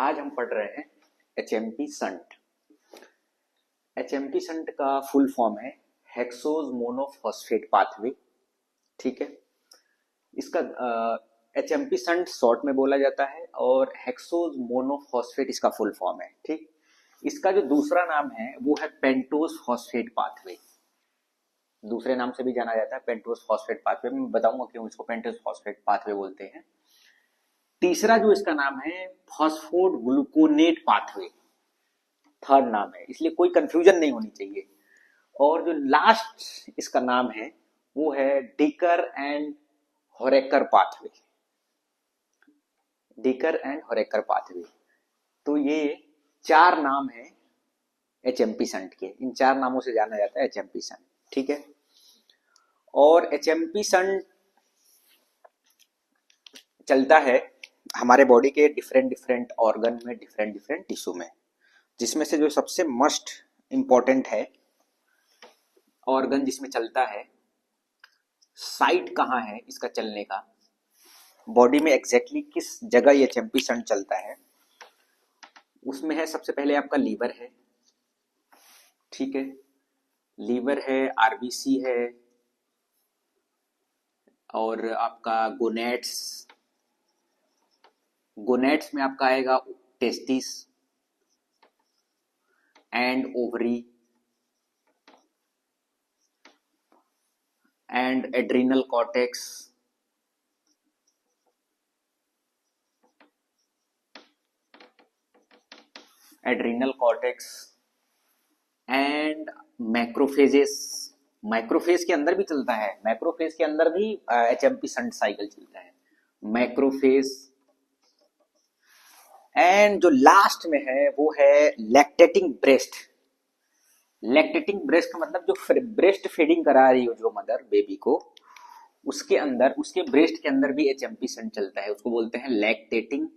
आज हम पढ़ रहे हैं एचएमपी संट। एचएमपी संट का फुल फॉर्म है हेक्सोज मोनोफॉस्फेट पाथवे। ठीक है, इसका एचएमपी संट शॉर्ट में बोला जाता है और हेक्सोज मोनोफॉस्फेट इसका फुल फॉर्म है। ठीक, इसका जो दूसरा नाम है वो है पेंटोज फॉस्फेट पाथवे। दूसरे नाम से भी जाना जाता है पेंटोज फॉस्फेट पाथवे। मैं बताऊंगा क्यों इसको पेंटोज फॉस्फेट पाथवे बोलते हैं। तीसरा जो इसका नाम है फॉस्फोड ग्लूकोनेट पाथवे, थर्ड नाम है, इसलिए कोई कंफ्यूजन नहीं होनी चाहिए। और जो लास्ट इसका नाम है वो है Dickens and Horecker pathway. Dickens and Horecker pathway. तो ये चार नाम है एचएमपी संट के। इन चार नामों से जाना जाता है एचएमपी संट। ठीक है, और एचएमपी संट चलता है हमारे बॉडी के डिफरेंट डिफरेंट ऑर्गन में, डिफरेंट डिफरेंट टिश्यू में, जिसमें से जो सबसे मस्ट इंपॉर्टेंट है ऑर्गन जिसमें चलता है, साइट कहाँ है इसका चलने का, बॉडी में एग्जैक्टली किस जगह ये एचएमपी संट चलता है, उसमें है सबसे पहले आपका लीवर है। ठीक है, लीवर है, आरबीसी है, और आपका गोनेट्स। गोनेट्स में आपका आएगा testis and ovary and adrenal cortex and macrophages. Macrophage के अंदर भी चलता है, मैक्रोफेज के अंदर भी एचएमपी संट साइकिल चलता है, मैक्रोफेज। एंड जो लास्ट में है वो है लैक्टेटिंग ब्रेस्ट। लैक्टेटिंग ब्रेस्ट का मतलब जो ब्रेस्ट फीडिंग करा रही हो जो मदर बेबी को, उसके अंदर, उसके ब्रेस्ट के अंदर भी एचएमपी संट चलता है, उसको बोलते हैं लैक्टेटिंग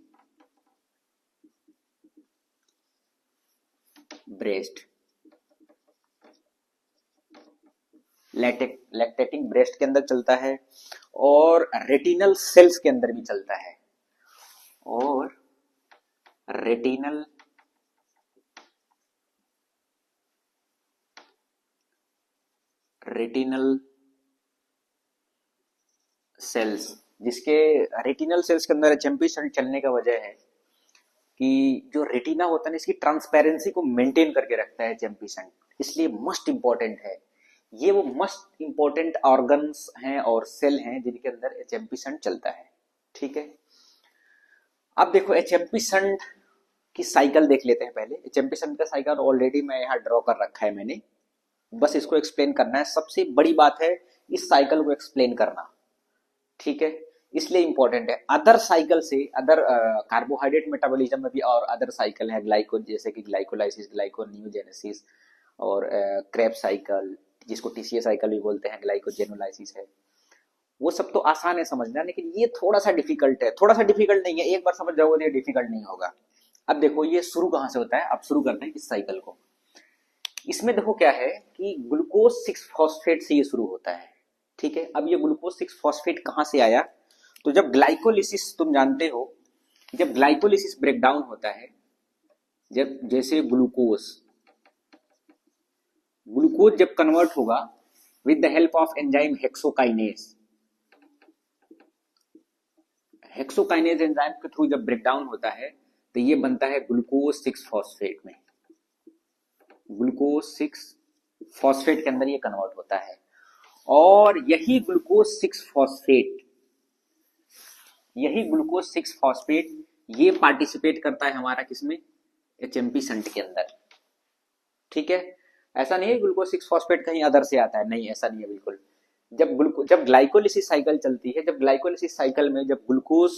ब्रेस्ट। लैक्टेटिंग ब्रेस्ट के अंदर चलता है और रेटिनल सेल्स के अंदर भी चलता है, और रेटिनल सेल्स, जिसके रेटिनल सेल्स के अंदर एचएमपी संट चलने का वजह है कि जो रेटिना होता है ना, इसकी ट्रांसपेरेंसी को मेंटेन करके रखता है एचएमपी संट, इसलिए मस्ट इंपॉर्टेंट है। ये वो मस्ट इंपॉर्टेंट ऑर्गन्स हैं और सेल हैं जिनके अंदर एचएमपी संट चलता है। ठीक है, अब देखो एचएमपी संट की साइकिल देख लेते हैं पहले। एचएमपी संट का साइकिल ऑलरेडी मैं यहाँ ड्रॉ कर रखा है मैंने, बस इसको एक्सप्लेन करना है। सबसे बड़ी बात है इस साइकिल को एक्सप्लेन करना। ठीक है, इसलिए इंपॉर्टेंट है। अदर साइकिल से, अदर कार्बोहाइड्रेट मेटाबॉलिज्म में भी और अदर साइकिल है, ग्लाइको, जैसे कि ग्लाइकोलाइसिस, ग्लाइकोन्यूजेनेसिस, और क्रेब्स साइकिल, जिसको टीसीए साइकिल भी बोलते हैं, ग्लाइकोजेनोलाइसिस है। वो सब तो आसान है समझना, लेकिन ये थोड़ा सा डिफिकल्ट है। थोड़ा सा डिफिकल्ट नहीं है, एक बार समझ जाओगे तो ये डिफिकल्ट नहीं होगा। अब देखो ये शुरू कहां से होता है, अब शुरू करते हैं इस साइकिल को। इसमें देखो क्या है कि ग्लूकोज 6 फॉस्फेट से ये शुरू होता है। ठीक है, अब ये ग्लूकोज 6 फॉस्फेट कहां से आया, तो जब ग्लाइकोलिसिस, तुम जानते हो जब ग्लाइकोलिसिस ब्रेकडाउन होता है, जब जैसे ग्लूकोज जब कन्वर्ट होगा with the help of enzyme hexokinase, hexokinase enzyme के थ्रू जब ब्रेकडाउन होता है तो ये बनता है ग्लूकोज 6 फॉस्फेट में। ग्लूकोज 6 फॉस्फेट के अंदर ये कन्वर्ट होता है, और यही ग्लूकोज 6 फॉस्फेट, ये पार्टिसिपेट करता है हमारा किसमें, एचएमपी संट के अंदर। ठीक है, ऐसा नहीं है ग्लूकोज 6 फॉस्फेट कहीं अदर से आता है, नहीं, ऐसा नहीं है बिल्कुल। जब ग्लाइकोलिसिस साइकिल चलती है, जब ग्लाइकोलिसिस साइकिल में जब ग्लूकोज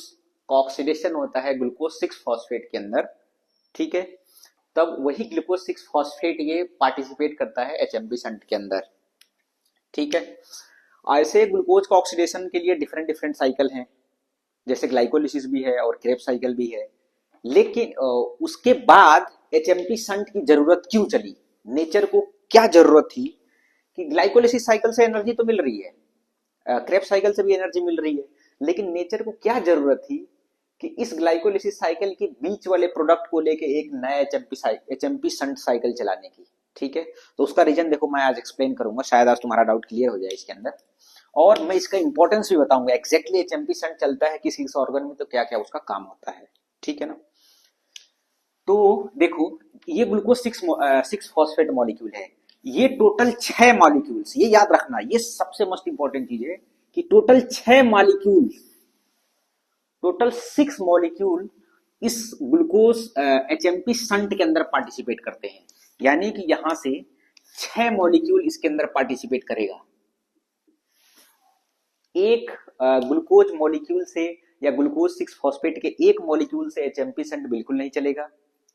का ऑक्सीडेशन होता है ग्लूकोज 6 फॉस्फेट के अंदर, ठीक है, तब वही ग्लूकोज 6 फॉस्फेट ये पार्टिसिपेट करता है एचएमपी संट के अंदर। ठीक है, ऐसे ग्लूकोज का ऑक्सीडेशन के लिए डिफरेंट डिफरेंट साइकिल हैं, जैसे ग्लाइकोलिसिस भी है और क्रेब्स साइकिल भी है। लेकिन उसके बाद एचएमपी संट की जरूरत क्यों चली, नेचर को क्या जरूरत थी कि ग्लाइकोलिसिस साइकिल से एनर्जी तो मिल रही है, क्रेब्स साइकिल से भी एनर्जी मिल रही है, लेकिन नेचर को क्या जरूरत थी कि इस ग्लाइकोलिसिस साइकिल के बीच वाले प्रोडक्ट को लेके एक नया एचएमपी शंट साइकिल चलाने की। ठीक है, तो उसका रीजन देखो मैं आज एक्सप्लेन करूंगा, शायद आज तुम्हारा डाउट क्लियर हो जाए इसके अंदर, और मैं इसका इंपॉर्टेंस भी बताऊंगा एग्जैक्टली एचएमपी शंट चलता है किस किस ऑर्गन में, तो क्या क्या उसका काम होता है। ठीक है ना। तो देखो ये ग्लूकोज सिक्स फॉस्फेट मॉलिक्यूल है, ये टोटल 6 मॉलिक्यूल्स, ये याद रखना, ये सबसे मोस्ट इंपॉर्टेंट चीज है कि टोटल 6 मॉलिक्यूल, टोटल 6 मॉलिक्यूल इस ग्लूकोज एचएमपी शंट के अंदर पार्टिसिपेट करते हैं। यानी कि यहां से 6 मॉलिक्यूल इसके अंदर पार्टिसिपेट करेगा। एक ग्लूकोज मॉलिक्यूल से या ग्लूकोज 6 फॉस्फेट के एक मॉलिक्यूल से एचएमपी शंट बिल्कुल नहीं चलेगा।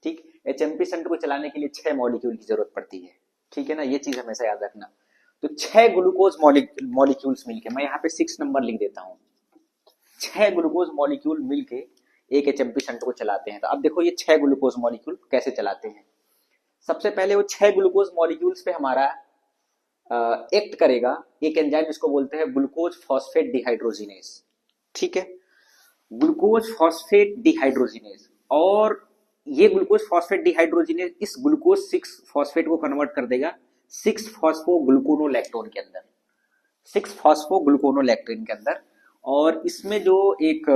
ठीक, एचएमपी शंट को चलाने के लिए 6 मॉलिक्यूल की जरूरत पड़ती है। ठीक है ना, ये चीज हमेशा याद रखना। तो 6 ग्लूकोज मॉलिक्यूल्स मिलके, मैं यहाँ पे 6 नंबर लिख देता हूं, 6 ग्लूकोज मॉलिक्यूल मिलके एक एचएमपी शंट को चलाते हैं। तो अब देखो ये 6 ग्लूकोज मॉलिक्यूल कैसे चलाते हैं। सबसे पहले वो 6 ग्लूकोज मॉलिक्यूल्स पे हमारा एक्ट करेगा एक एंजाइम, जिसको बोलते हैं ग्लूकोज फॉस्फेट डिहाइड्रोजिनेज। ठीक है, ग्लूकोज फॉस्फेट डिहाइड्रोजिनेज, और ये ग्लूकोज फॉस्फेट डिहाइड्रोजिनेज इस ग्लूकोज 6 फॉस्फेट को कन्वर्ट कर देगा 6 फॉस्फोग्लूकोनोलैक्टोन के अंदर, 6 फॉस्फोग्लूकोनोलैक्टोन के अंदर। और इसमें जो एक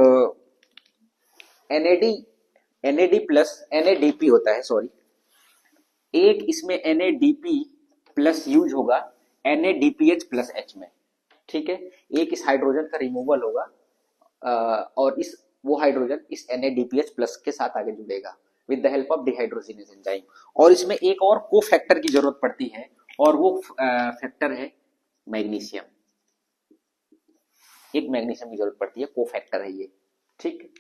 एनएडी प्लस एनएडीपी होता है, सॉरी, एक इसमें एनएडीपी प्लस यूज होगा एनएडीपीएच प्लस एच में। ठीक है, एक इस हाइड्रोजन का रिमूवल होगा और इस वो हाइड्रोजन इस एनएडीपीएच प्लस के साथ आगे जुड़ेगा with the help of dehydrogenase enzyme. और इसमें एक और को फैक्टर की जरूरत पड़ती है, और वो फैक्टर है मैग्नीशियम। एक मैग्नीशियम की जरूरत पड़ती है, को फैक्टर है ये। ठीक,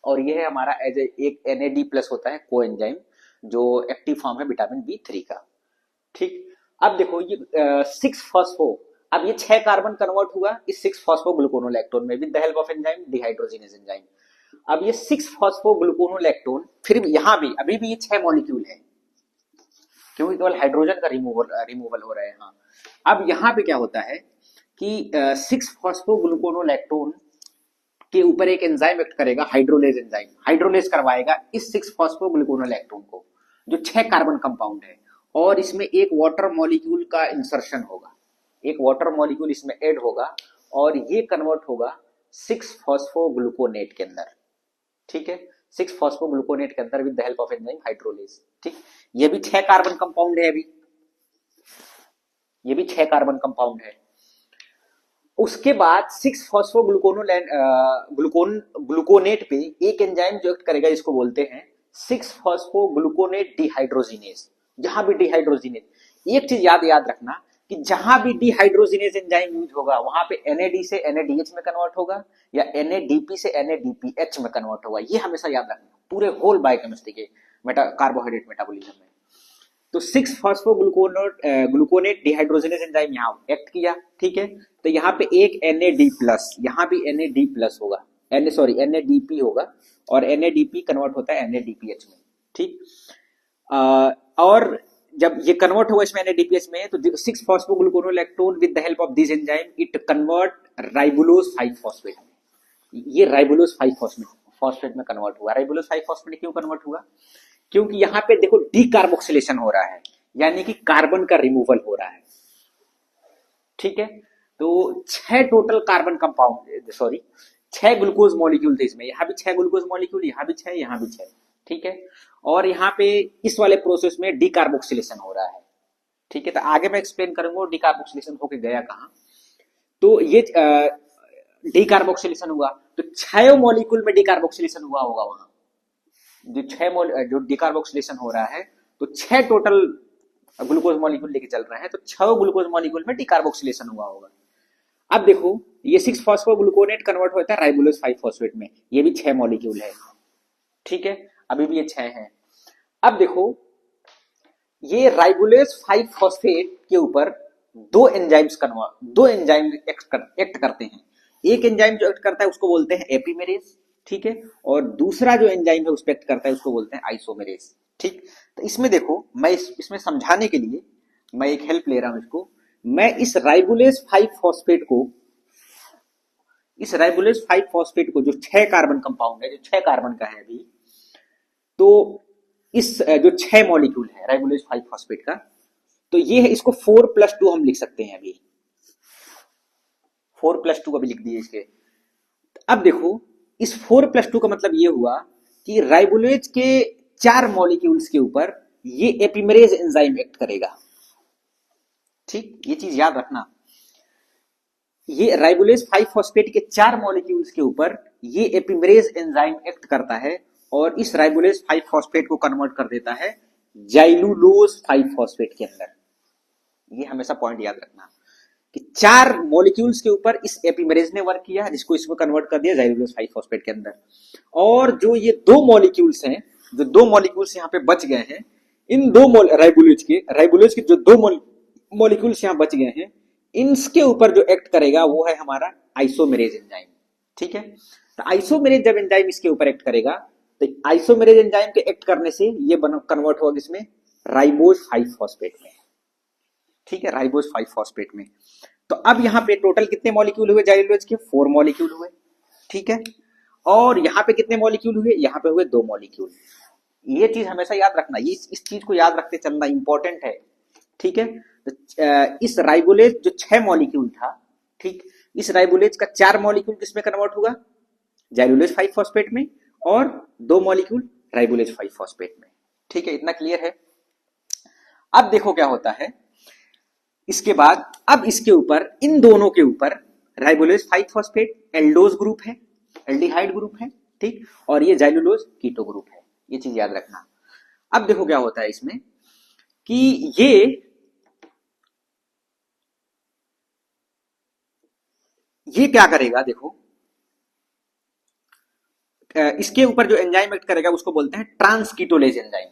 और ये है हमारा एज एक एनएडी प्लस होता है को एंजाइम, जो एक्टिव फॉर्म है विटामिन बी3 का। ठीक, अब देखो ये 6 फॉस्फो, अब ये 6 कार्बन कन्वर्ट हुआ इस 6 फॉस्फोग्लूकोनोलैक्टोन में with the help of enzyme dehydrogenase enzyme. अब ये 6 फॉस्फोग्लूकोनोलैक्टोन, फिर यहां भी अभी भी ये 6 मॉलिक्यूल है, क्योंकि केवल हाइड्रोजन का रिमूवल हो रहा है। हाँ, अब यहां पे क्या होता है कि 6 फॉस्फोग्लूकोनोलैक्टोन के ऊपर एक एंजाइम एक्ट करेगा, हाइड्रोलेज एंजाइम, हाइड्रोलेज करवाएगा इस 6 फॉस्फोग्लूकोनोलैक्टोन को, जो 6 कार्बन कंपाउंड है, और इसमें एक वाटर मॉलिक्यूल का इंसर्शन होगा, एक वाटर मॉलिक्यूल इसमें ऐड होगा, और ये कन्वर्ट होगा 6 फॉस्फोग्लूकोनेट के अंदर। ठीक है, 6 फॉस्फोग्लूकोनेट के अंदर with the help of enzyme hydrolase. ठीक, ये भी 6 कार्बन कंपाउंड है, अभी ये भी 6 कार्बन कंपाउंड है। उसके बाद 6 ग्लूकोनेट पे एक एंजाइम जो एक्ट करेगा, जिसको बोलते हैं 6 फॉस्फोग्लूकोनेट डिहाइड्रोजिनेज। जहां भी डिहाइड्रोजिनेज, एक चीज याद रखना कि जहां भी डिहाइड्रोजिनेज एंजाइम यूज होगा वहां पे एनएडी से एनएडीएच में कन्वर्ट होगा या एनएडीपी से एनएडीपीएच में कन्वर्ट होगा। ये हमेशा याद रखना पूरे होल बायोकेमिस्ट्री के कार्बोहाइड्रेट मेटाबॉलिज्म में। तो 6 फॉस्फोग्लूकोनेट डिहाइड्रोजिनेज एंजाइम यहाँ एक्ट किया। ठीक है, तो यहाँ पे एक एनएडी प्लस, यहाँ भी एनएडी प्लस होगा, एनएडीपी होगा, और एनएडीपी कन्वर्ट होता है एनएडीपीएच में। ठीक, और जब ये कन्वर्ट होगा इसमें एनएडीपीएच में, तो 6 phosphogluconolactone with the help of this enzyme it convert ribulose 5 phosphate में। ये राइबोलोज 5 फॉस्फेट में कन्वर्ट हुआ। राइबोलोज 5 फॉस्फेट क्यों कन्वर्ट हुआ? क्योंकि यहां पे देखो डीकार्बोक्सिलेशन हो रहा है, यानी कि कार्बन का रिमूवल हो रहा है। ठीक है, तो 6 total carbon compound, sorry 6 glucose molecule थे इसमें, यहां भी 6 ग्लूकोज मॉलिक्यूल, यहां भी 6, यहां भी 6। ठीक है, और यहाँ पे इस वाले प्रोसेस में डीकार्बोक्सिलेशन हो रहा है। ठीक है, तो आगे मैं एक्सप्लेन करूंगा डीकार्बोक्सिलेशन होके गया कहां। तो ये डीकार्बोक्सिलेशन हुआ, तो 6 मॉलिक्यूल में डीकार्बोक्सिलेशन हुआ होगा वहां, जो डीकार्बोक्सिलेशन हो रहा है, तो 6 टोटल ग्लूकोज मॉलिक्यूल लेके चल रहे हैं, तो 6 ग्लूकोज मॉलिक्यूल में डीकार्बोक्सिलेशन हुआ होगा। अब देखो ये 6 फॉस्फोग्लूकोनेट कन्वर्ट होता है राइबोलोज 5 फॉस्फेट में, ये भी 6 मॉलिक्यूल है। ठीक है, अभी भी ये 6 हैं। अब देखो ये राइबोलेज 5 फॉस्फेट के ऊपर दो एंजाइम एक्ट करते हैं। एक एंजाइम जो एक्ट करता है उसको बोलते हैं एपिमेरेज। ठीक है, और दूसरा जो एंजाइम है उस पर एक्ट करता है उसको बोलते हैं आइसोमेरेज। ठीक, तो इसमें देखो मैं इसमें समझाने के लिए मैं एक हेल्प ले रहा हूं इसको। मैं इस राइबोलेज 5 फॉस्फेट को इस राइबोलेज 5 फॉस्फेट को, जो 6 कार्बन कंपाउंड है, जो 6 कार्बन का है अभी, तो इस जो 6 मॉलिक्यूल है राइबोलेज 5 फॉस्फेट का, तो ये है, इसको 4+2 हम लिख सकते हैं अभी, 4+2 अभी लिख दिए इसके। अब देखो, इस 4+2 का मतलब ये हुआ कि राइबोलेज के 4 मॉलिक्यूल्स के ऊपर ये एपिमेरेज एंजाइम एक्ट करेगा। ठीक, ये चीज याद रखना, ये राइबोलेज 5 फॉस्फेट के 4 मॉलिक्यूल्स के ऊपर ये एपिमेरेज एंजाइम एक्ट करता है और इस राइबोलेज 5 फॉस्फेट को कन्वर्ट कर देता है जाइलुलोज 5 फॉस्फेट के अंदर। ये हमेशा पॉइंट याद रखना कि 4 मॉलिक्यूल्स के ऊपर इस एपिमेरेज ने वर्क किया, जिसको इसमें कन्वर्ट कर दिया जाइलुलोज 5 फॉस्फेट के अंदर। और जो ये 2 मॉलिक्यूल्स हैं, जो 2 मॉलिक्यूल्स यहाँ पे बच गए हैं, इन 2 राइबोलेज के जो 2 मॉलिक्यूल्स यहाँ बच गए हैं, इनके ऊपर जो एक्ट करेगा वो है हमारा आइसोमेरेज एंजाइम। ठीक है, तो आइसोमेरेज जब एंजाइम इसके ऊपर एक्ट करेगा, तो आइसोमेरेज एंजाइम के एक्ट करने से ये कन्वर्ट होगा किसमें, राइबोज 5 फॉस्फेट में। ठीक है, राइबोज 5 फॉस्फेट में। तो अब यहाँ पे टोटल कितने मॉलिक्यूल हुए जाइलुलोज के, 4 मॉलिक्यूल हुए। ठीक है, और यहाँ पे कितने मॉलिक्यूल हुए, यहाँ पे हुए 2 मॉलिक्यूल। ये चीज हमेशा याद रखना, ये इस चीज को याद रखते चलना इंपॉर्टेंट है। ठीक है, तो इस राइबोलेज जो 6 मॉलिक्यूल था, ठीक, इस राइबोलेज का 4 मॉलिक्यूल किसमें कन्वर्ट होगा, जाइलुलेज 5 फॉस्फेट में, और 2 मॉलिक्यूल राइबोलेज 5 फॉस्फेट में। ठीक है, इतना क्लियर है। अब देखो क्या होता है इसके बाद, अब इसके ऊपर, इन दोनों के ऊपर राइबोलेज 5 फॉस्फेट एल्डोज ग्रुप है, एल्डिहाइड ग्रुप है। ठीक, और ये जाइलुलोज कीटो ग्रुप है, ये चीज याद रखना। अब देखो क्या होता है इसमें कि ये क्या करेगा, देखो इसके ऊपर जो एंजाइम एक्ट करेगा उसको बोलते हैं ट्रांसकीटोलेज एंजाइम,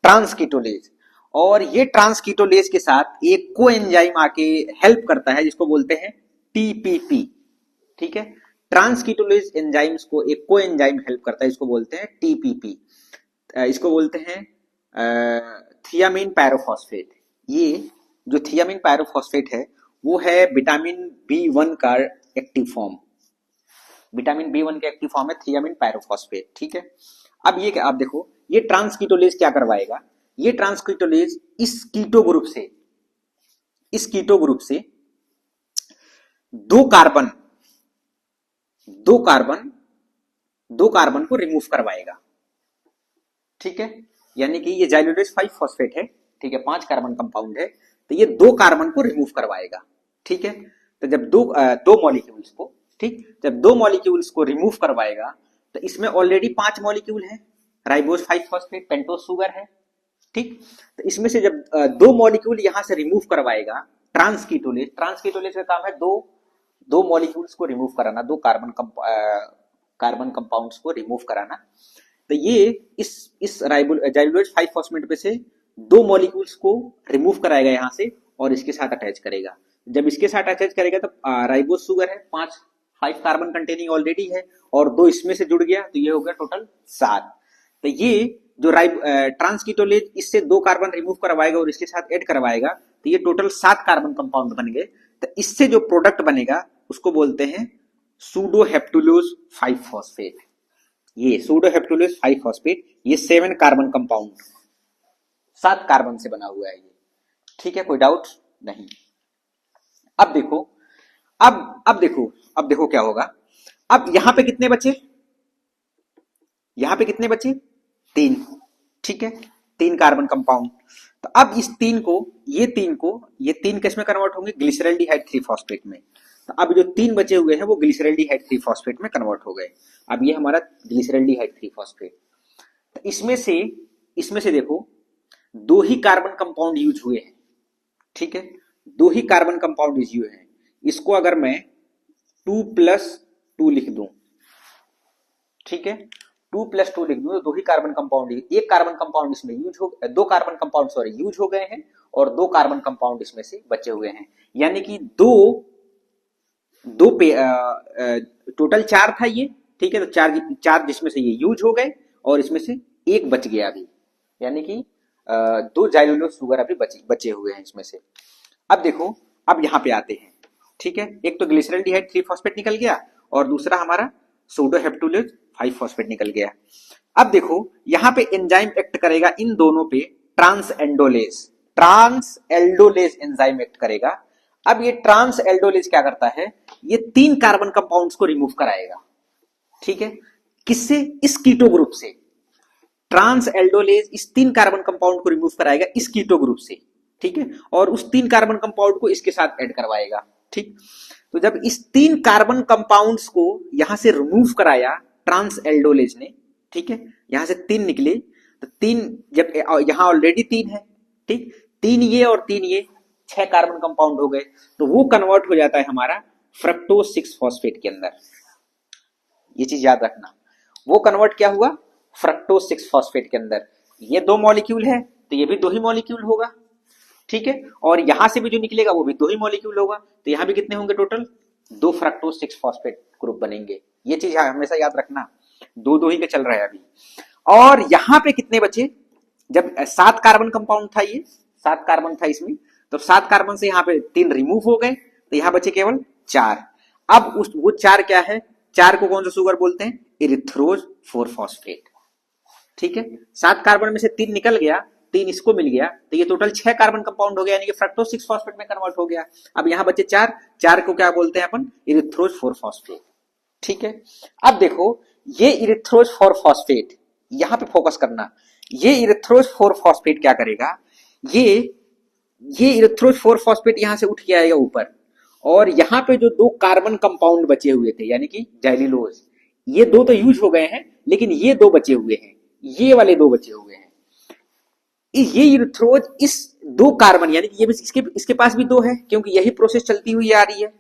ट्रांसकीटोलेज। और ये ट्रांसकीटोलेज के साथ एक को एंजाइम आके हेल्प करता है जिसको बोलते हैं टीपीपी। ठीक है, ट्रांसकीटोलेज एंजाइम्स को एक को एंजाइम हेल्प करता है, इसको बोलते हैं टीपीपी। इसको बोलते हैं थियामिन पैरोफॉस्फेट। ये जो थियामिन पैरोफॉस्फेट है वो है विटामिन B1 का एक्टिव फॉर्म, विटामिन B1 का एक्टिव फॉर्म है थियामिन पैरोफॉस्फेट। ठीक है, अब ये क्या, आप देखो ये ट्रांसकीटोलेज क्या करवाएगा, ये ट्रांसकीटोलेज इस कीटो ग्रुप से, इस कीटो ग्रुप से दो कार्बन को रिमूव करवाएगा। ठीक है, यानी कि ये जाइलुलेज 5 फॉस्फेट है, ठीक है, 5 कार्बन कंपाउंड है, तो ये 2 कार्बन को रिमूव करवाएगा। ठीक है, तो जब दो मॉलिक्यूल्स को, ठीक, जब 2 मॉलिक्यूल्स को रिमूव करवाएगा तो इसमें ऑलरेडी 5 मॉलिक्यूल है, राइबोज 5 फॉस्फेट, पेंटोज शुगर है। ठीक, तो इसमें से जब 2 मॉलिक्यूल यहां से रिमूव करवाएगा ट्रांसकीटोलेज, ट्रांसकीटोलेज का काम है दो मॉलिक्यूल्स को रिमूव कराना, 2 कार्बन कंपाउंड्स को रिमूव कराना। तो ये इस जाइलुलेज 5 फॉस्फेट पे से 2 मॉलिक्यूल्स को रिमूव कराएगा यहां से और इसके साथ अटैच करेगा। जब इसके साथ अटैच करेगा तो राइबोज शुगर है, 5 कार्बन कंटेनिंग ऑलरेडी है, और 2 इसमें से जुड़ गया, तो ये हो गया टोटल 7। तो ये जो ट्रांसकीटोलेज इससे 2 कार्बन रिमूव करवाएगा और इसके साथ ऐड करवाएगा, तो ये टोटल 7 कार्बन कंपाउंड बन गए। तो इससे जो प्रोडक्ट बनेगा उसको बोलते हैं सूडोहेप्टुलोज 5 फॉस्फेट। ये सूडोहेप्टुलोज 5 फॉस्फेट, ये 7 कार्बन कंपाउंड, 7 कार्बन से बना हुआ है ये। ठीक है, कोई डाउट नहीं। अब देखो, अब देखो क्या होगा। अब यहां पे कितने बचे, यहां पे कितने बचे, 3। ठीक है, 3 कार्बन कंपाउंड। तो अब इस 3 को, ये 3 किस में कन्वर्ट होंगे, ग्लिसरल्डिहाइड 3 फॉस्फेट में। तो अब जो 3 बचे हुए हैं वो ग्लिसरल्डिहाइड 3 फॉस्फेट में कन्वर्ट हो गए। अब ये हमारा ग्लिसरल्डिहाइड 3 फॉस्फेट। तो इसमें से देखो 2 ही कार्बन कंपाउंड यूज हुए हैं। ठीक है, 2 ही कार्बन कंपाउंड यूज हुए हैं। इसको अगर मैं 2+2 लिख दूं, ठीक है, 2+2 लिख दूं तो 2 ही कार्बन कंपाउंड, एक कार्बन कंपाउंड इसमें यूज हो, 2 कार्बन कंपाउंड सॉरी यूज हो गए हैं और 2 कार्बन कंपाउंड इसमें से बचे हुए हैं। यानी कि टोटल 4 था ये। ठीक है, तो 4 जिसमें से ये यूज हो गए और इसमें से एक बच गया अभी, यानी कि 2 जाइलुलोज शुगर अभी बचे हुए हैं इसमें से। अब देखो, अब यहां पे आते हैं। ठीक है, एक तो ग्लिसरल्डिहाइड 3 फॉस्फेट निकल गया और दूसरा हमारा सूडोहेप्टुलेज 5 फॉस्फेट निकल गया। अब देखो यहां पे एंजाइम एक्ट करेगा इन दोनों पे, ट्रांस एल्डोलेज एंजाइम एक्ट करेगा। अब ये ट्रांस एल्डोलेज क्या करता है, ये 3 कार्बन कंपाउंड्स को रिमूव कराएगा। ठीक है, किससे? इस कीटो ग्रुप से। ट्रांस एल्डोलेज इस 3 कार्बन कंपाउंड को रिमूव कराएगा इस कीटो ग्रुप से। ठीक है, और उस 3 कार्बन कंपाउंड को इसके साथ ऐड करवाएगा। ठीक, तो जब इस 3 कार्बन कंपाउंड्स को यहां से रिमूव कराया ट्रांस एल्डोलेज ने, ठीक है, यहां से 3 निकले, तो 3 जब यहां ऑलरेडी 3 है, ठीक, 3 ये और 3 ये 6 कार्बन कंपाउंड हो गए, तो वो कन्वर्ट हो जाता है हमारा फ्रक्टोज 6 फॉस्फेट के अंदर। ये चीज याद रखना, वो कन्वर्ट क्या हुआ, फ्रक्टोज 6 फॉस्फेट के अंदर। ये 2 मॉलिक्यूल है तो ये भी 2 ही मॉलिक्यूल होगा। ठीक है, और यहां से भी जो निकलेगा वो भी 2 ही मॉलिक्यूल होगा, तो यहां भी कितने होंगे टोटल, 2 फ्रक्टोज 6 फॉस्फेट ग्रुप बनेंगे। ये चीज हमेशा याद रखना, 2 ही के चल रहा है अभी। और यहां पे कितने बचे, जब 7 कार्बन कंपाउंड था, ये 7 कार्बन था इसमें, तो 7 कार्बन से यहां पे 3 रिमूव हो गए, तो यहां बचे केवल 4। अब वो 4 क्या है, 4 को कौन सा शुगर बोलते हैं, इरिथ्रोज 4 फॉस्फेट। ठीक है, 7 कार्बन में से 3 निकल गया, 3 इसको मिल गया, तो ये टोटल 6 कार्बन कंपाउंड हो गया, यानी कि फ्रक्टोज 6 फॉस्फेट में कन्वर्ट हो गया। अब यहां बचे 4 को क्या बोलते हैं अपन, इरिथ्रोज 4 फॉस्फेट। ठीक है, अब देखो ये इरिथ्रोज 4 फॉस्फेट, यहां पे फोकस करना, ये इरिथ्रोज 4 फॉस्फेट क्या करेगा, ये इरिथ्रोज 4 फॉस्फेट यहां से उठ के आएगा ऊपर, और यहां पे जो 2 कार्बन कंपाउंड बचे हुए थे, यानी कि जाइलिलोज, ये 2 तो यूज हो गए हैं, लेकिन ये 2 बचे हुए हैं, ये वाले 2 बचे हुए हैं। ये इरिथ्रोज इस 2 कार्बन, यानी कि ये भी इसके पास भी 2 है, क्योंकि यही प्रोसेस चलती हुई आ रही है।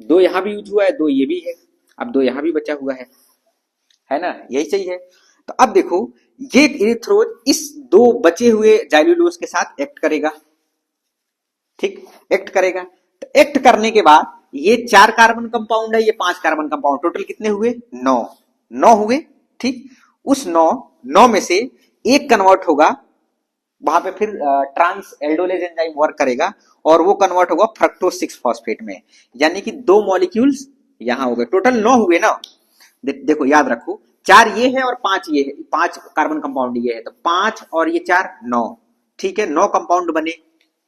2 यहां भी यूज हुआ है, 2 ये भी है, अब 2 यहां भी बचा हुआ है ना, यही सही है। तो अब देखो ये इरिथ्रोज इस 2 बचे हुए जाइलुलोज के साथ एक्ट करेगा। ठीक, एक्ट करेगा, तो एक्ट करने के बाद ये 4 कार्बन कंपाउंड है, ये 5 कार्बन कंपाउंड, टोटल कितने हुए, 9 हुए। ठीक, उस 9 में से एक कन्वर्ट होगा, वहां पे फिर ट्रांस एल्डोलेज एंजाइम वर्क करेगा, और वो कन्वर्ट होगा फ्रक्टोज 6 फॉस्फेट में, यानी कि 2 मॉलिक्यूल्स यहां हो गए, टोटल 9 हुए ना। देखो याद रखो, 4 ये है और 5 ये है, 5 कार्बन कंपाउंड ये है, तो 5 और ये 4 9। ठीक है, 9 कंपाउंड बने,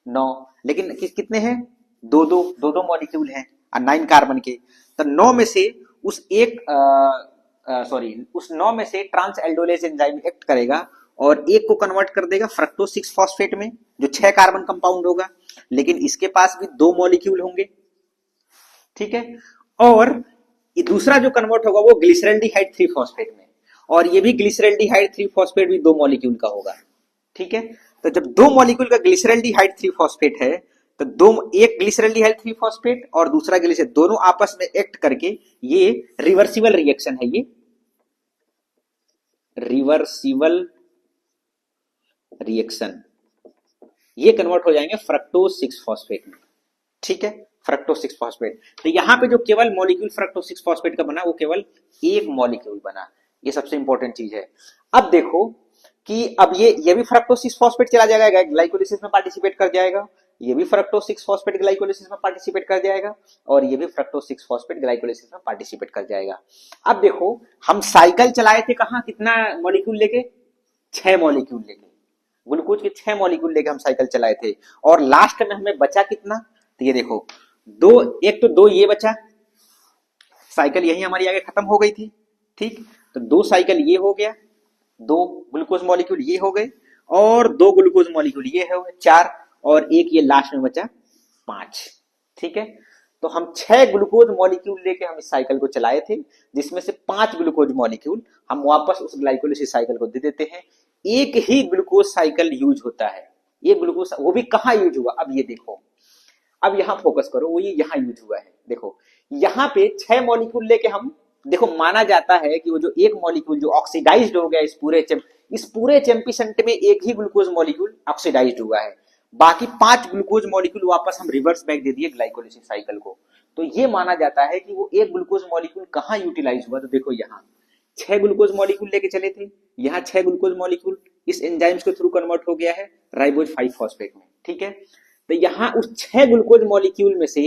9, लेकिन कितने हैं, 2 मॉलिक्यूल हैं 9 कार्बन के, तो 9 में से उस उस 9 में से ट्रांस एल्डोलेज एंजाइम एक्ट करेगा और एक को कन्वर्ट कर देगा फ्रक्टोज 6 फॉस्फेट में, जो 6 कार्बन कंपाउंड होगा, लेकिन इसके पास भी 2 मॉलिक्यूल होंगे। ठीक है, और ये दूसरा जो कन्वर्ट होगा वो ग्लिसरल्डिहाइड 3 फॉस्फेट में, और ये भी ग्लिसरल्डिहाइड 3 फॉस्फेट भी 2 मॉलिक्यूल का होगा। ठीक है, तो जब 2 मॉलिक्यूल का ग्लिसरल्डिहाइड 3 फॉस्फेट है, तो एक ग्लिसरल्डिहाइड 3 फॉस्फेट और दूसरा ग्लिसरल, दोनों आपस में एक्ट करके ये रिवर्सिबल रिएक्शन है, ये रिवर्सिबल रिएक्शन, ये कन्वर्ट हो जाएंगे फ्रक्टोज 6 फॉस्फेट में। ठीक है, फ्रक्टोज 6 फॉस्फेट, तो यहां पे जो केवल मॉलिक्यूल फ्रक्टोज 6 फॉस्फेट का बना वो केवल एक मॉलिक्यूल बना, ये सबसे इंपॉर्टेंट चीज है। अब देखो कि अब ये भी फ्रक्टोज 6 फॉस्फेट चला जाएगा, ग्लाइकोलिसिस में पार्टिसिपेट कर जाएगा, ये भी फ्रक्टोज 6 फॉस्फेट ग्लाइकोलिसिस में पार्टिसिपेट कर जाएगा, और ये भी फ्रक्टोज 6 फॉस्फेट ग्लाइकोलिसिस में पार्टिसिपेट कर जाएगा। अब देखो हम साइकिल चलाए थे कहां, कितना मॉलिक्यूल लेके, 6 मॉलिक्यूल लेके, ग्लूकोज के 6 मॉलिक्यूल लेके हम साइकिल चलाए थे, और लास्ट में हमें बचा कितना, तो ये देखो एक तो 2 ये बचा, साइकिल यही हमारी आगे खत्म हो गई थी। ठीक, तो 2 साइकिल ये हो गया, 2 ग्लूकोज मॉलिक्यूल ये हो गए, और 2 ग्लूकोज मॉलिक्यूल ये हो गए, 4, और एक ये लास्ट में बचा 5। ठीक है, तो हम 6 ग्लूकोज मॉलिक्यूल लेके हम इस साइकिल को चलाए थे, जिसमें से 5 ग्लूकोज मॉलिक्यूल हम वापस उस ग्लाइकोलिसिस साइकिल को दे देते हैं। एक ही ग्लूकोज साइकिल यूज होता है, ये ग्लूकोज, वो भी कहां यूज हुआ, अब ये देखो, अब यहां फोकस करो, वो ये यहां यूज हुआ है। देखो यहां पे 6 मॉलिक्यूल लेके हम, देखो माना जाता है कि वो जो एक मॉलिक्यूल जो ऑक्सीडाइज्ड हो गया इस पूरे चैंपिसेंट में एक ही ग्लूकोज मॉलिक्यूल ऑक्सीडाइज्ड हुआ है, बाकी 5 ग्लूकोज मॉलिक्यूल वापस हम रिवर्स बैक दे दिए ग्लाइकोलिसिस साइकिल को। तो ये माना जाता है कि वो एक ग्लूकोज मॉलिक्यूल कहां यूटिलाइज हुआ, तो देखो यहाँ 6 ग्लूकोज मॉलिक्यूल लेके चले थे, यहाँ 6 ग्लूकोज मॉलिक्यूल इस एंजाइम्स के थ्रू कन्वर्ट हो गया है राइबोज 5 फॉस्फेट में। ठीक है, तो यहाँ उस 6 ग्लूकोज मॉलिक्यूल में से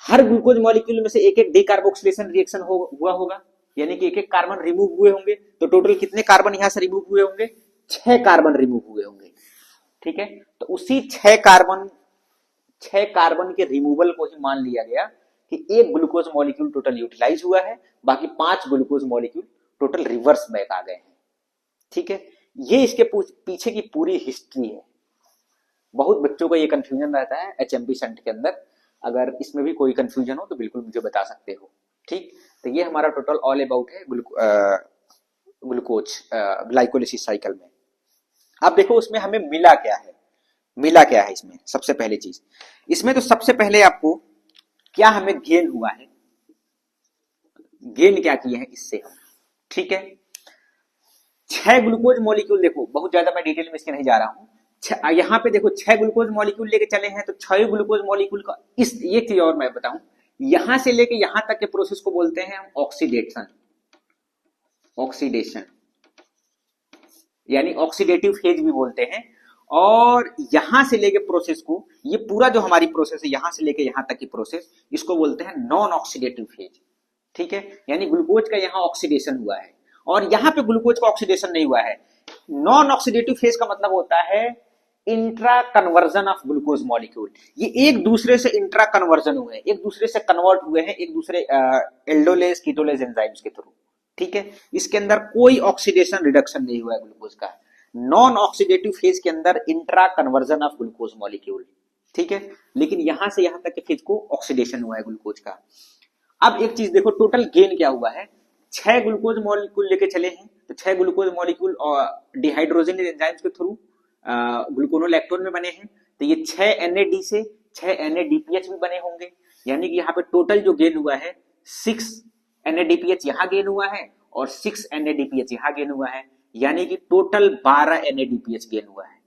हर ग्लूकोज मॉलिक्यूल में से एक एक डीकार्बोक्सिलेशन रिएक्शन हुआ होगा, यानी कि एक एक कार्बन रिमूव हुए होंगे। तो टोटल कितने कार्बन यहां से रिमूव हुए होंगे? 6 कार्बन रिमूव हुए होंगे। ठीक है, तो उसी 6 कार्बन के रिमूवल को ही मान लिया गया कि एक ग्लूकोज मॉलिक्यूल टोटल यूटिलाइज हुआ है, बाकी 5 glucose molecule total reverse back आ गए हैं। ठीक है, ये इसके पीछे की पूरी हिस्ट्री है। बहुत बच्चों को ये कंफ्यूजन रहता है एचएमपी शंट के अंदर। अगर इसमें भी कोई कंफ्यूजन हो तो बिल्कुल मुझे बता सकते हो। ठीक, तो ये हमारा टोटल ऑल अबाउट है ग्लूकोज ग्लाइकोलिसिस साइकिल में। अब देखो उसमें हमें मिला क्या है, मिला क्या है इसमें। सबसे पहली चीज इसमें, तो सबसे पहले आपको क्या हमें गेन हुआ है, गेन क्या किए हैं इससे हम। ठीक है, 6 ग्लूकोज मॉलिक्यूल, देखो बहुत ज्यादा मैं डिटेल में इसके नहीं जा रहा हूं। यहां पे देखो 6 ग्लूकोज मॉलिक्यूल लेके चले हैं, तो 6 ग्लूकोज मॉलिक्यूल का इस ये चीज और मैं बताऊं, यहां से लेके यहां तक के प्रोसेस को बोलते हैं हम ऑक्सीडेशन, ऑक्सीडेशन यानी ऑक्सीडेटिव फेज भी बोलते हैं। और यहां से लेके प्रोसेस को, ये पूरा जो हमारी प्रोसेस है यहां से लेके यहां तक की प्रोसेस, इसको बोलते हैं नॉन ऑक्सीडेटिव फेज। ठीक है, यानी ग्लूकोज का यहां ऑक्सीडेशन हुआ है और यहां पे ग्लूकोज का ऑक्सीडेशन नहीं हुआ है। नॉन ऑक्सीडेटिव फेज का मतलब होता है intra conversion of glucose molecule. ये एक दूसरे से इंट्रा कन्वर्जन हुए हैं, एक दूसरे से कन्वर्ट हुए हैं, एक दूसरे एल्डोलेज कीटोलेज एंजाइम्स के थ्रू। ठीक है, इसके अंदर कोई ऑक्सीडेशन रिडक्शन नहीं हुआ है ग्लूकोज का। नॉन ऑक्सीडेटिव फेज के अंदर intra conversion of glucose molecule. ठीक है, लेकिन यहां से यहां तक के फेज को ऑक्सीडेशन हुआ है ग्लूकोज का। अब एक चीज देखो, टोटल गेन क्या हुआ है। 6 ग्लूकोज मॉलिक्यूल लेके चले हैं, तो 6 ग्लूकोज मॉलिक्यूल डिहाइड्रोजनेज एंजाइम्स के थ्रू ग्लूकोनोलैक्टोन में बने हैं, तो ये 6 NAD से 6 NADPH भी बने होंगे। यानी कि यहाँ पे टोटल जो गेन हुआ है 6 NADPH यहाँ गेन हुआ है और 6 NADPH यहाँ गेन हुआ है, यानी कि टोटल 12 NADPH गेन हुआ है।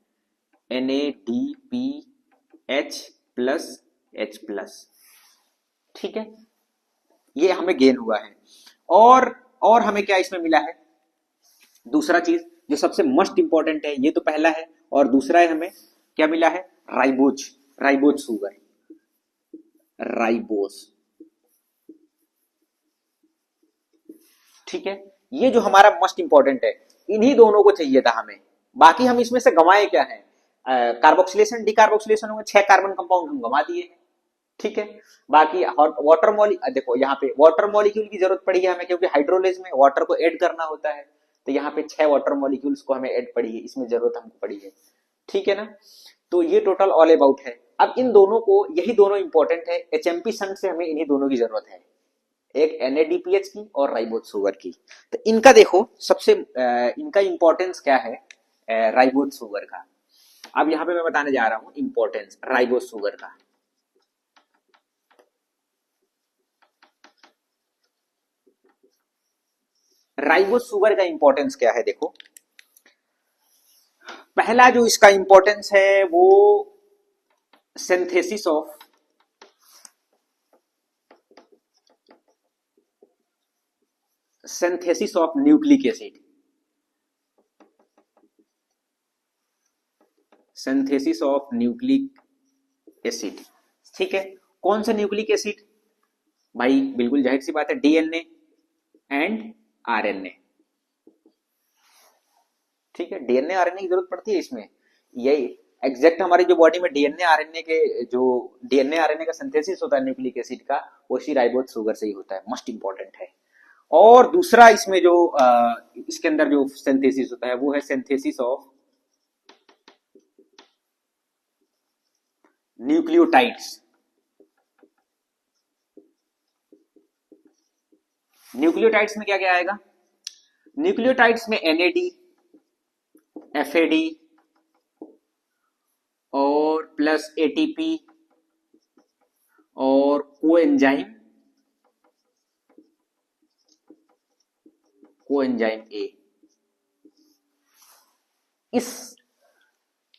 NADPH plus H plus. ठीक है, ये हमें गेन हुआ है। और हमें क्या इसमें मिला है, दूसरा चीज जो सबसे मोस्ट इंपॉर्टेंट है, ये तो पहला है, और दूसरा है हमें क्या मिला है, राइबोज, राइबोज शुगर, राइबोज। ठीक है, ये जो हमारा मोस्ट इंपॉर्टेंट है, इन्हीं दोनों को चाहिए था हमें। बाकी हम इसमें से गंवाए क्या है, कार्बोक्सिलेशन डिकार्बोक्सिलेशन होंगे, 6 कार्बन कंपाउंड हम गंवा दिए हैं। ठीक है, बाकी वाटर मॉलिक्यूल, देखो यहाँ पे वाटर मॉलिक्यूल की जरूरत पड़ी है हमें, क्योंकि हाइड्रोलेज में वाटर को ऐड करना होता है, तो यहाँ पे 6 वाटर मॉलिक्यूल्स को हमें ऐड पड़ी है, इसमें जरूरत हमको पड़ी है। ठीक है ना, तो ये टोटल ऑल अबाउट है। अब इन दोनों को, यही दोनों इंपॉर्टेंट है, एचएमपी शंट से हमें इन्हीं दोनों की जरूरत है, एक NADPH की और राइबोज शुगर की। तो इनका देखो सबसे इनका इंपॉर्टेंस क्या है राइबोज शुगर का। अब यहाँ पे मैं बताने जा रहा हूं इंपॉर्टेंस राइबोज शुगर का। राइबोज शुगर का इंपॉर्टेंस क्या है, देखो पहला जो इसका इंपॉर्टेंस है वो synthesis of nucleic acid, synthesis of nucleic acid. ठीक है, कौन सा न्यूक्लिक एसिड भाई, बिल्कुल जाहिर सी बात है DNA एंड RNA। ठीक है, DNA RNA की जरूरत पड़ती है इसमें, यही एग्जैक्ट हमारी जो बॉडी में DNA RNA के जो DNA RNA का सिंथेसिस होता है न्यूक्लिक एसिड का, वो इसी राइबोज शुगर से ही होता है, मोस्ट इंपॉर्टेंट है। और दूसरा इसमें जो इसके अंदर जो सिंथेसिस होता है वो है सिंथेसिस ऑफ न्यूक्लियोटाइड्स। न्यूक्लियोटाइड्स में क्या क्या आएगा, न्यूक्लियोटाइड्स में NAD, FAD और प्लस ATP और कोएंजाइम A।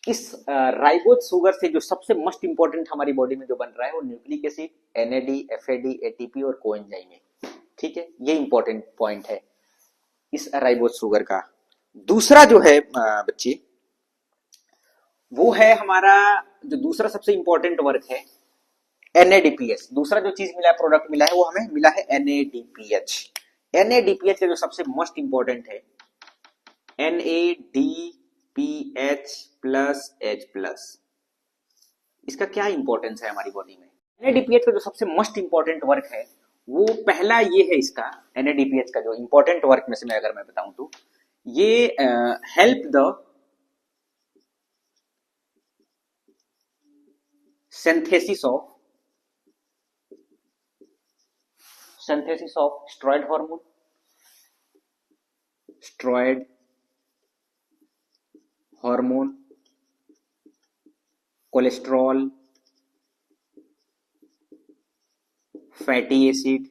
इस राइबोज शुगर से जो सबसे मोस्ट इंपॉर्टेंट हमारी बॉडी में जो बन रहा है वो nucleic acid, NAD, FAD, ATP और कोएंजाइम A। ठीक है, ये इंपॉर्टेंट पॉइंट है इस राइबोज शुगर का। दूसरा जो है बच्चे, वो है हमारा जो दूसरा सबसे इंपॉर्टेंट वर्क है NADPH, दूसरा जो चीज मिला है, प्रोडक्ट मिला है, वो हमें मिला है NADPH। NADPH का जो सबसे मोस्ट इंपॉर्टेंट है NADPH प्लस H प्लस, इसका क्या इंपॉर्टेंस है हमारी बॉडी में? NADPH का जो सबसे मोस्ट इंपॉर्टेंट वर्क है वो पहला ये है इसका, NADPH का जो इंपॉर्टेंट वर्क में से मैं अगर मैं बताऊं तो ये help the synthesis of steroid hormone, steroid hormone, cholesterol, fatty acid,